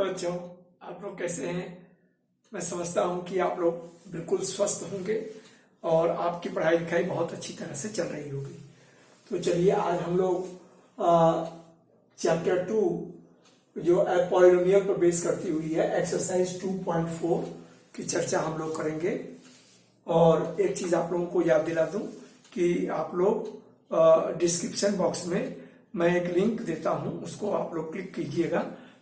नमस्कार बच्चों, आप लोग कैसे हैं। मैं समझता हूं कि आप लोग बिल्कुल स्वस्थ होंगे और आपकी पढ़ाई लिखाई बहुत अच्छी तरह से चल रही होगी। तो चलिए आज हम लोग चैप्टर 2 जो पॉलिनोमियल पर बेस करती हुई है एक्सरसाइज 2.4 की चर्चा हम लोग करेंगे। और एक चीज आप लोगों को याद दिला दूं कि आप लोग डिस्क्रिप्शन बॉक्स में मैं एक लिंक देता हूं, उसको आप लोग क्लिक कीजिएगा।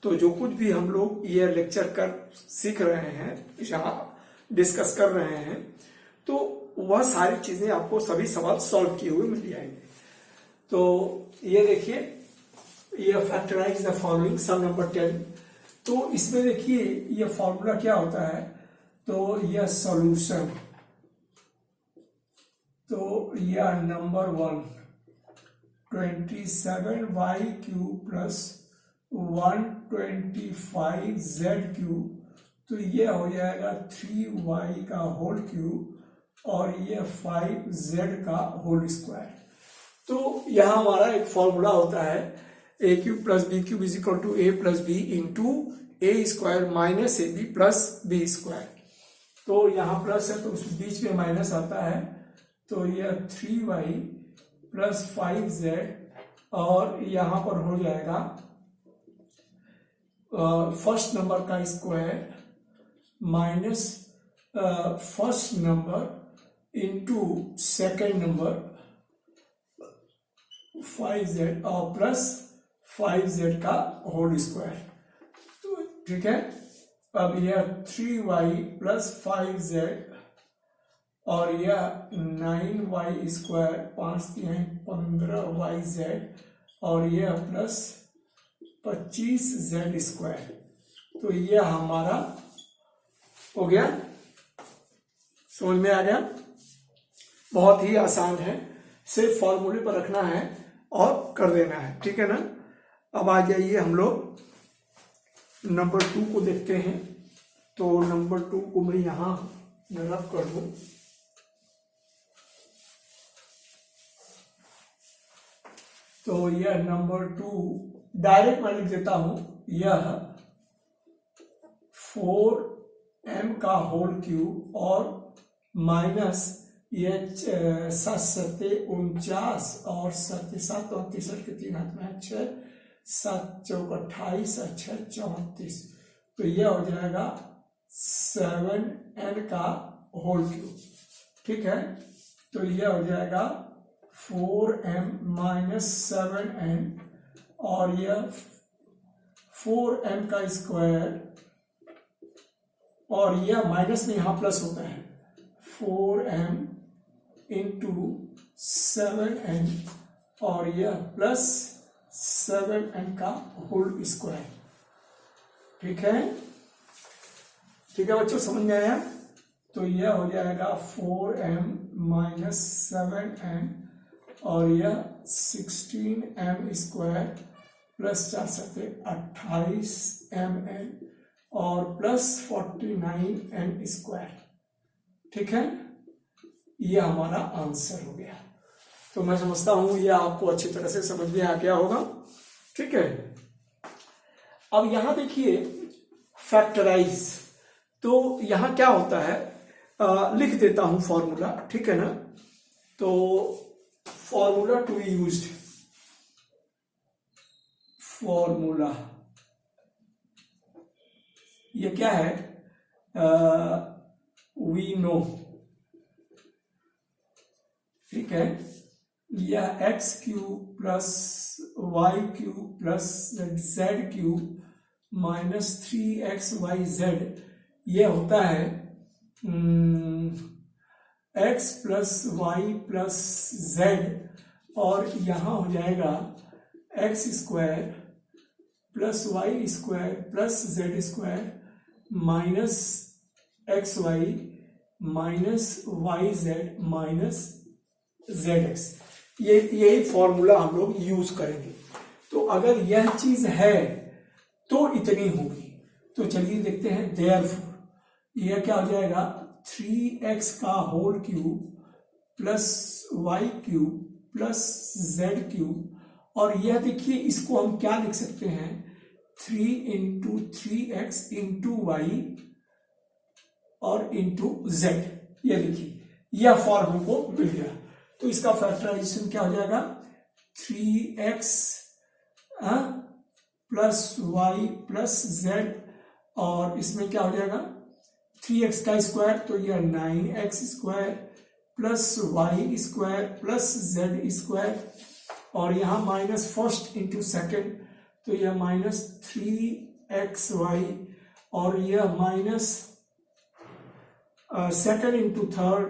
तो जो कुछ भी हम लोग ये लेक्चर कर सीख रहे हैं, यहाँ डिस्कस कर रहे हैं, तो वह सारी चीजें आपको सभी सवाल सॉल्व किए हुए मिल जाएंगे। तो ये देखिए, ये factorise the following sum number 10। तो इसमें देखिए ये फॉर्मूला क्या होता है, तो यह सॉल्यूशन, तो यह नंबर 1 27y³ प्लस 125z³, तो ये हो जाएगा 3y का होल क्यूब और ये 5z का होल स्क्वायर। तो यहां हमारा एक फॉर्मूला होता है a³ plus b³ is equal to a plus b into a² minus ab plus b²। तो यहाँ प्लस है तो उस बीच में माइनस आता है, तो यह 3y प्लस 5z और यहाँ पर हो जाएगा फर्स्ट नंबर का square minus first number into second number 5z और प्लस 5z का होल स्क्वायर। तो ठीक है, अब यह 3y प्लस 5z और यह 9y² 5×3 15yz और यह प्लस 25z²। तो यह हमारा हो गया, समझ में आ गया। बहुत ही आसान है, सिर्फ फॉर्मूले पर रखना है और कर देना है, ठीक है ना। अब आ जाइए हम लोग नंबर 2 को देखते हैं। तो नंबर 2 को मैं यहां रब कर दूं। तो यह नंबर 2 डायरेक्ट मैं लिख देता हूं, यह 4m का होल क्यूब और माइनस यह 7×7 = 49 और 7×7 = 33 के 3 हाथ में 6 7×4 = 28 और 6 34। तो यह हो जाएगा 7n का होल क्यूब, ठीक है। तो यह हो जाएगा 4m माइनस 7n और यह 4m का स्क्वायर और यह माइनस में यहां प्लस होता है 4m इंटू 7n और यह प्लस 7n का होल स्क्वायर, ठीक है। ठीक है बच्चों, समझ में आया। तो यह हो जाएगा 4m माइनस 7n और यह 16m² प्लस 4×7 = 28mn और प्लस 49n², ठीक है। यह हमारा आंसर हो गया। तो मैं समझता हूं यह आपको अच्छी तरह से समझ में आ गया होगा, ठीक है। अब यहां देखिए फैक्टराइज, तो यहां क्या होता है, लिख देता हूं फॉर्मूला, ठीक है ना। तो formula to be used, formula ये क्या है, वी नो, ठीक है। यह x³ plus y³ plus z³ minus 3xyz ये होता है x plus Y plus z और यहां हो जाएगा x² plus y² plus z² minus xy minus yz minus zx। यही फॉर्मूला हम लोग यूज करेंगे। तो अगर यह चीज है तो इतनी होगी। तो चलिए देखते हैं, देयरफॉर यह क्या हो जाएगा 3x का whole cube plus y³ plus z³ और यह देखिए इसको हम क्या लिख सकते हैं 3 इंटू 3x इंटू वाई और इंटू z। ये देखिए यह फॉर्म हमको मिल गया। तो इसका फैक्टराइजेशन क्या हो जाएगा, 3x plus Y plus z, और इसमें क्या हो जाएगा 3x का स्क्वायर, तो यह 9x square plus Y square plus z square, और यहाँ माइनस फर्स्ट इंटू सेकेंड, तो यह माइनस 3xy, और यह माइनस सेकेंड इंटू थर्ड,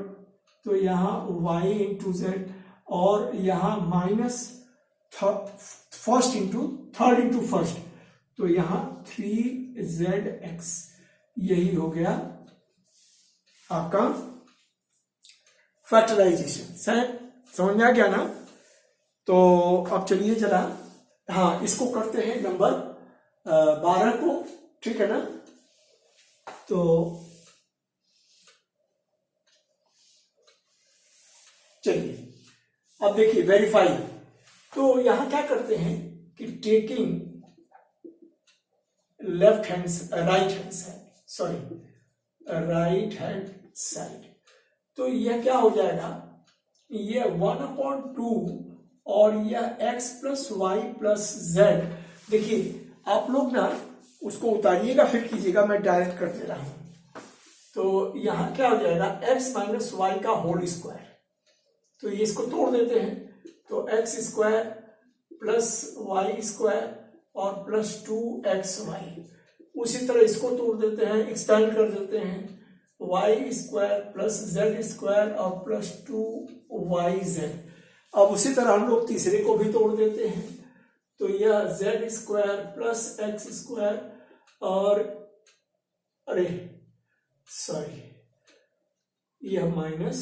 तो यहाँ y इंटू जेड, और यहाँ minus first into third into first, तो यहाँ 3zx। यही हो गया आपका फैक्टराइजेशन। समझ में आ गया ना। तो अब चलिए जरा, हाँ इसको करते हैं नंबर 12 को, ठीक है ना। तो चलिए अब देखिए वेरीफाई। तो यहां क्या करते हैं कि टेकिंग राइट हैंड साइड, तो यह क्या हो जाएगा, यह 1/2 और यह x plus Y plus z. देखिए आप लोग ना उसको उतारिएगा फिर कीजिएगा, मैं डायरेक्ट कर दे रहा हूं। तो यहां क्या हो जाएगा x माइनस वाई का होल स्क्वायर, तो ये इसको तोड़ देते हैं, तो x square plus Y square और प्लस 2xy। उसी तरह इसको तोड़ देते हैं, एक्सपेंड कर देते हैं, y square plus z square और प्लस 2yz। अब उसी तरह हम लोग तीसरे को भी तोड़ देते हैं, तो यह z square plus x square और अरे सॉरी यह माइनस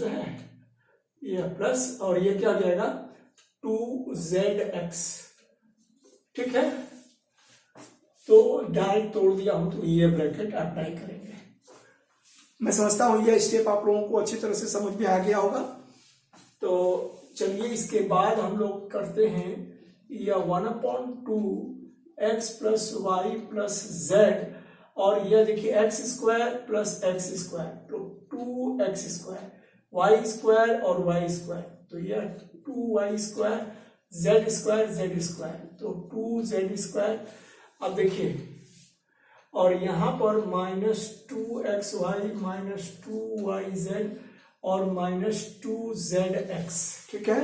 है, यह प्लस, और यह क्या हो जाएगा 2zx, ठीक है। तो डायरेक्ट तोड़ दिया हूं, तो ये ब्रैकेट अप्लाई करेंगे। मैं समझता हूं यह स्टेप आप लोगों को अच्छी तरह से समझ में आ गया होगा। तो चलिए इसके बाद हम लोग करते हैं यह 1/2 x plus Y plus Z, और यह देखिए x square plus x square, तो 2x स्क्वायर, वाई स्क्वायर और वाई स्क्वायर, तो यह 2y square, z square z square, तो 2z स्क्वायर। अब देखिए, और यहां पर -2xy माइनस 2yz और -2zx, ठीक है।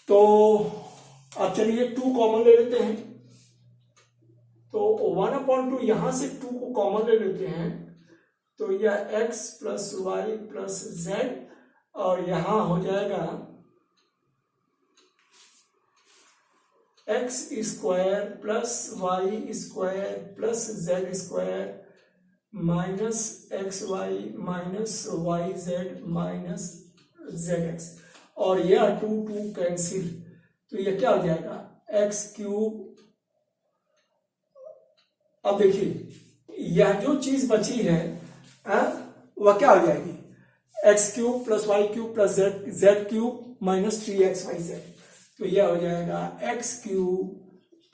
तो अब चलिए 2 कॉमन ले लेते हैं, तो 1/2 यहां से 2 को कॉमन ले लेते हैं, तो यह x plus Y plus Z, और यहां हो जाएगा x square plus Y square plus Z square minus x Y minus Y Z minus Z x, और यह 2 कैंसिल, तो यह क्या हो जाएगा एक्स क्यूब। अब देखिए यह जो चीज बची है वह क्या हो जाएगी, x cube plus Y cube plus Z cube minus 3xyz, तो यह हो जाएगा x cube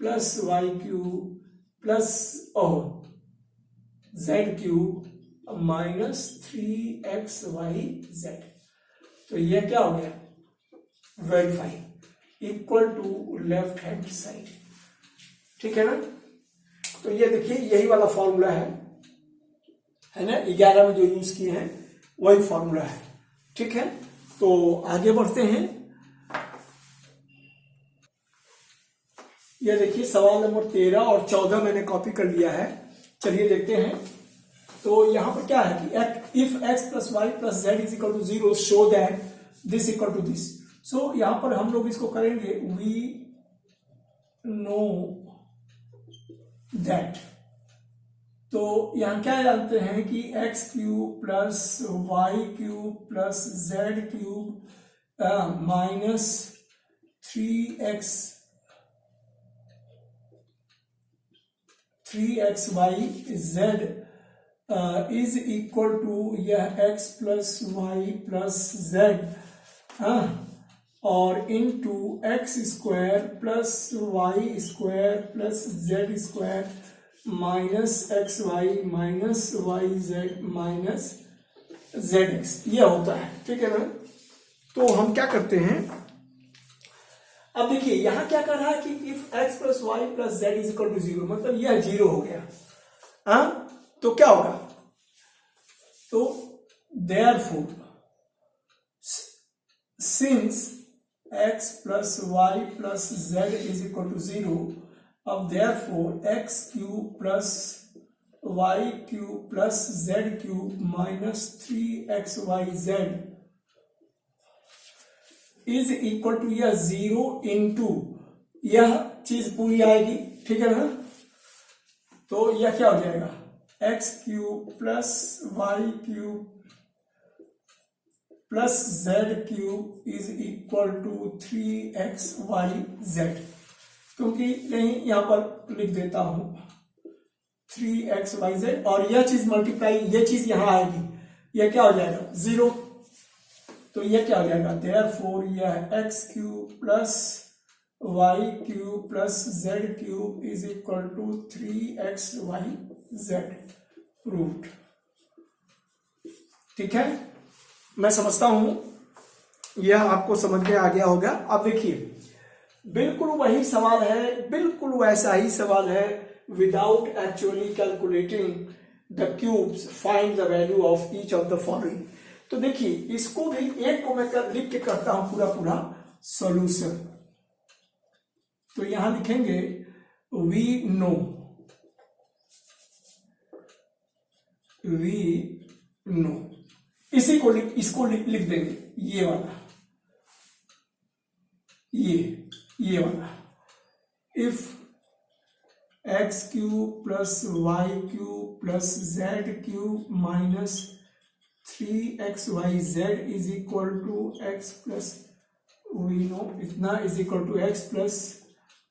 plus Y cube plus Z cube minus 3xyz। तो यह क्या हो गया, verify equal to left hand side, ठीक है ना। तो ये देखिए यही वाला फॉर्मूला है ना, 11 में जो यूज किए हैं वही फॉर्मूला है, ठीक है। तो आगे बढ़ते हैं। ये देखिए सवाल नंबर 13 और 14 मैंने कॉपी कर लिया है, चलिए देखते हैं। तो यहां पर क्या है कि if x plus Y plus Z is equal to 0 show that this equal to this. So यहां पर हम लोग इसको करेंगे वी नो दैट। तो यहां क्या जानते हैं कि x cube plus Y cube plus Z cube minus 3xyz is equal to यह x plus Y plus Z और into X square plus Y square plus Z square minus x Y minus Y Z minus Z X, यह होता है। ठीक है ना। तो हम क्या करते हैं, अब देखिए यहां क्या कर रहा है कि if x plus Y plus Z is equal to 0, मतलब यह 0 हो गया। तो क्या होगा, तो therefore since x plus Y plus Z is equal to 0, अब therefore x cube plus Y cube plus Z cube minus 3xyz is equal to यह 0 इंटू यह चीज पूरी आएगी। ठीक है ना। तो यह क्या हो जाएगा, x cube plus Y cube plus Z cube is equal to 3xyz, क्योंकि नहीं यहां पर लिख देता हूं 3xyz, और यह चीज मल्टीप्लाई, यह चीज यहां आएगी, यह क्या हो जाएगा 0। तो यह क्या हो जाएगा, देयरफॉर यह x cube plus Y cube plus Z cube is equal to 3xyz proved. ठीक है, मैं समझता हूं यह आपको समझ में आ गया होगा। अब देखिए बिल्कुल वही सवाल है, बिल्कुल वैसा ही सवाल है, without actually calculating the cubes find the value of each of the following. तो देखिए इसको भी एक को मैं लिख के करता हूं पूरा पूरा सॉल्यूशन। तो यहां लिखेंगे वी नो इसी को इसको लिख देंगे, ये वाला, ये वाला, if X cube plus Y cube plus Z cube minus 3xyz is equal to X plus, we know इतना is equal to X plus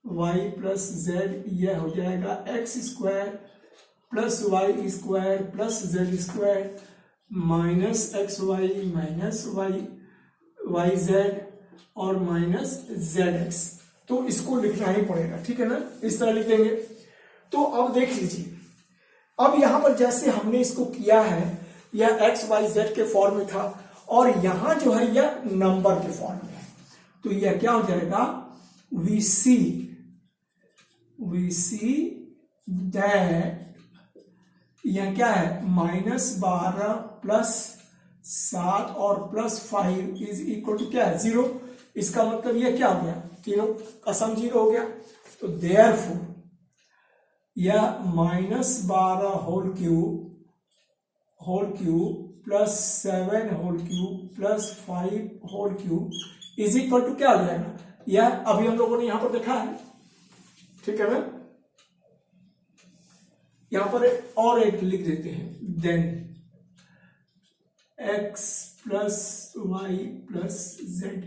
Y plus Z, यह हो जाएगा X square plus Y square plus Z square minus x Y minus Y Z और minus Z X. तो इसको लिखना ही पड़ेगा। ठीक है ना, इस तरह लिख देंगे। तो अब देख लीजिए, अब यहां पर जैसे हमने इसको किया है, यह एक्स वाई जेड के फॉर्म में था और यहां जो है यह नंबर के फॉर्म में है। तो यह क्या हो जाएगा, वी सी दैट यह क्या है, -12 प्लस 7 और प्लस 5 इज इक्वल टू क्या है 0। इसका मतलब यह क्या हो गया, तीनों का सम 0 हो गया। तो देयरफॉर यह -12 whole cube plus 7 whole cube plus 5 whole cube is equal to क्या हो जाएगा, यह अभी हम लोगों ने यहां पर देखा है। ठीक है ना, यहां पर और एक लिख देते हैं, then x plus Y plus z,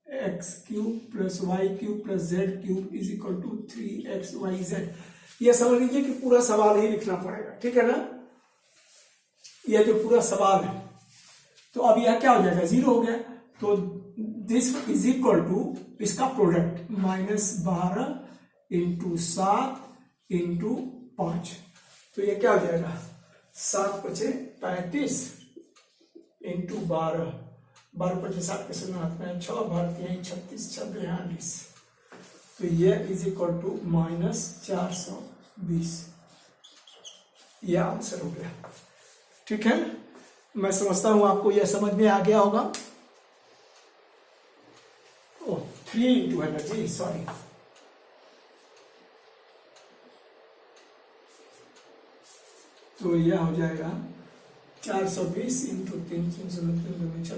x cube plus Y cube plus Z cube is equal to 3xyz। यह समझ लीजिए कि पूरा सवाल ही लिखना पड़ेगा। ठीक है ना, यह जो पूरा सवाल है, तो अब यह क्या हो जाएगा 0 हो गया। तो दिस इज इक्वल टू इसका प्रोडक्ट -12 इंटू 7 इंटू 5, तो ये क्या हो जाएगा 7 × 35 इंटू 12, 12 × 7 के सुना हाथ में 6 भारतीय 36 46, तो ये इज इक्वल टू -420। यह आंसर हो गया। ठीक है, मैं समझता हूं आपको यह समझ में आ गया होगा। 3 इंटू है ना जी, सॉरी, तो यह हो जाएगा 420 इंटू 3 390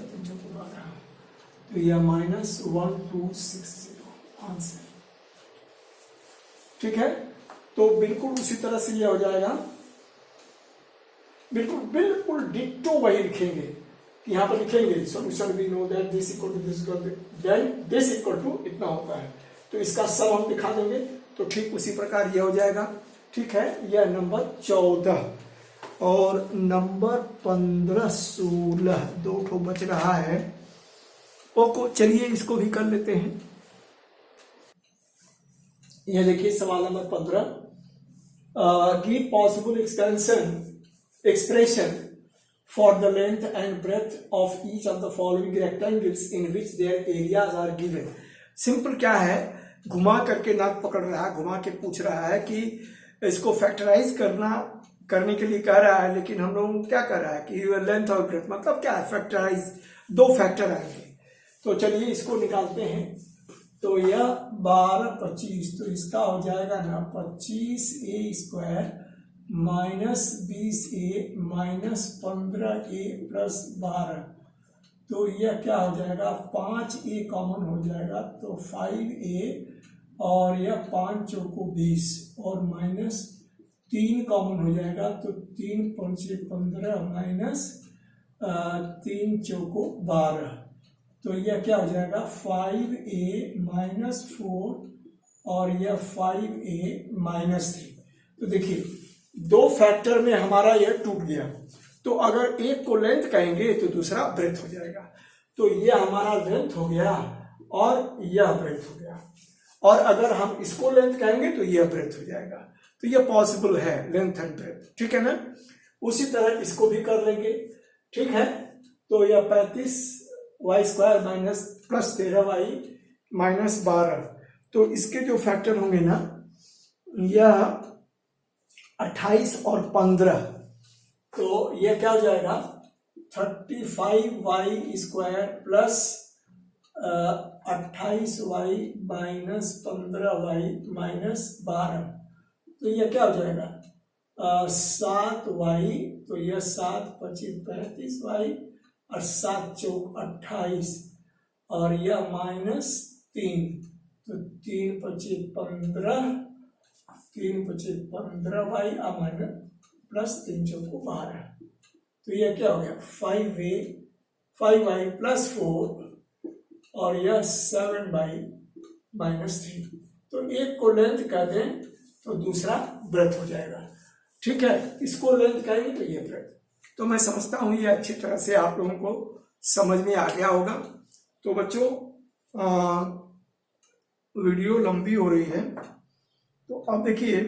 तो यह -1260 आंसर। ठीक है, तो बिल्कुल उसी तरह से यह हो जाएगा, बिल्कुल डिट्टो वही लिखेंगे कि यहां पर लिखेंगे solution we know that this equal to this then this equal to इतना होता है, तो इसका सम हम दिखा देंगे। तो ठीक उसी प्रकार यह हो जाएगा। ठीक है, यह नंबर 14 और नंबर 15 16 दो ठो बच रहा है। चलिए इसको भी कर लेते हैं। ये देखिए सवाल number 15, give possible expression for the length and breadth of each of the following rectangles in which their areas are given। Simple क्या है, घुमा करके नाक पकड़ रहा है, घुमा के पूछ रहा है कि इसको फैक्टराइज करने के लिए कह रहा है, लेकिन हम लोग क्या कर रहा है कि लेंथ और ब्रेथ मतलब क्या है, फैक्टराइज, दो फैक्टर आएंगे। तो चलिए इसको निकालते हैं। तो यह 12 25, तो इसका हो जाएगा ना 25a² minus 20a minus 15a plus 12। तो यह क्या हो जाएगा, 5a कॉमन हो जाएगा तो 5a, और यह 5 चौको 20 और माइनस 3 कॉमन हो जाएगा तो 3 5 15 माइनस 3 चौको 12। तो यह क्या हो जाएगा 5a माइनस 4 और यह 5a माइनस 3। तो देखिए दो फैक्टर में हमारा यह टूट गया, तो अगर एक को लेंथ कहेंगे तो दूसरा ब्रेथ हो जाएगा। तो यह हमारा लेंथ हो गया और यह ब्रेथ हो गया, और अगर हम इसको लेंथ कहेंगे तो यह ब्रेथ हो जाएगा। तो यह पॉसिबल है, लेंथ एंड ब्रेथ, ठीक है ना। उसी तरह इसको भी कर लेंगे, ठीक है। तो यह 35y² minus plus 13y minus 12, तो इसके जो फैक्टर होंगे ना, यह 28 और 15, तो यह क्या हो जाएगा 35y² plus 28y minus 15y minus 12। तो यह क्या हो जाएगा 7y, तो यह 7 25 35y और 7 चौक 28, और यह माइनस 3, तो 3 25 15, 3 25 15y और माइनस प्लस 3 चौको 12। तो यह क्या हो गया 5y प्लस 4 और यह 7y माइनस 3। तो एक को लेंथ कह दें तो दूसरा ब्रेथ हो जाएगा, ठीक है। इसको लेंथ कहेंगे तो ये ब्रेथ। तो मैं समझता हूँ ये अच्छी तरह से आप लोगों को समझ में आ गया होगा। तो बच्चों वीडियो लंबी हो रही है, तो अब देखिए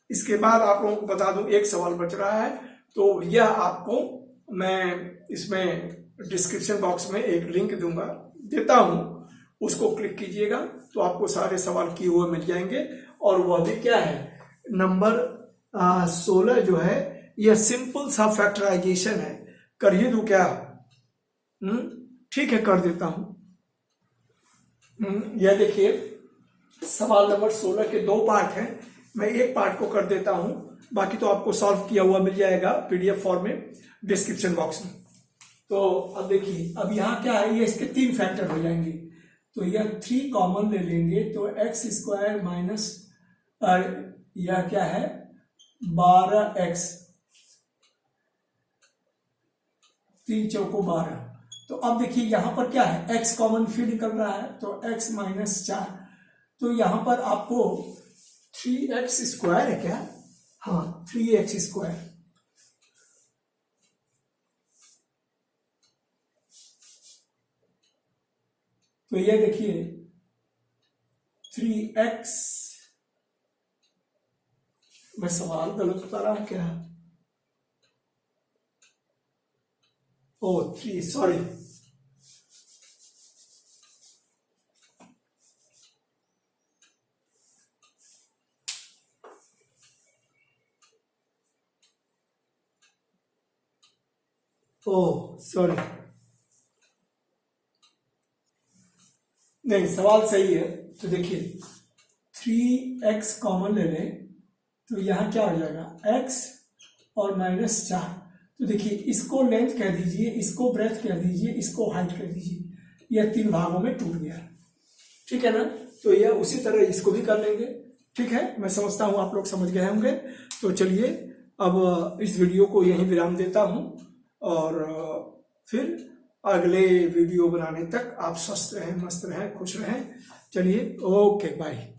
इसके बाद आप लोगों को बता दूं एक सवाल बच रहा है। तो यह आपको मैं इसमें डिस्क्रिप्शन बॉक्स में एक लिंक देता हूं, उसको क्लिक कीजिएगा तो आपको सारे सवाल किए हुए मिल जाएंगे। और वह भी क्या है, नंबर 16 जो है यह सिंपल सा फैक्टराइजेशन है। करिए दूं क्या? ठीक है, कर देता हूं। यह देखिए सवाल नंबर 16 के 2 पार्ट हैं, मैं एक पार्ट को कर देता हूं, बाकी तो आपको सॉल्व किया हुआ मिल जाएगा PDF फॉर्म में डिस्क्रिप्शन बॉक्स में। तो अब देखिए, अब यहाँ क्या है, ये इसके 3 फैक्टर हो जाएंगे। तो यह 3 कॉमन ले लेंगे तो x² माइनस यह क्या है 12x, 3 चौको 12। तो अब देखिए यहाँ पर क्या है, x कॉमन फिर निकल रहा है तो x माइनस 4। तो यहाँ पर आपको 3x² है क्या? हाँ 3x²। तो ये देखिए 3x, मैं सवाल गलत बता रहा हूं क्या? ओ 3, सॉरी। ओ सॉरी, नहीं सवाल सही है। तो देखिए 3x कॉमन ले लें तो यहाँ क्या हो जाएगा x और माइनस 4। तो देखिए इसको लेंथ कह दीजिए, इसको ब्रेथ कह दीजिए, इसको हाइट कह दीजिए। यह 3 भागों में टूट गया, ठीक है ना। तो यह उसी तरह इसको भी कर लेंगे, ठीक है। मैं समझता हूँ आप लोग समझ गए होंगे। तो चलिए अब इस वीडियो को यहीं विराम देता हूँ, और फिर अगले वीडियो बनाने तक आप स्वस्थ रहें, मस्त रहें, खुश रहें। चलिए ओके बाय।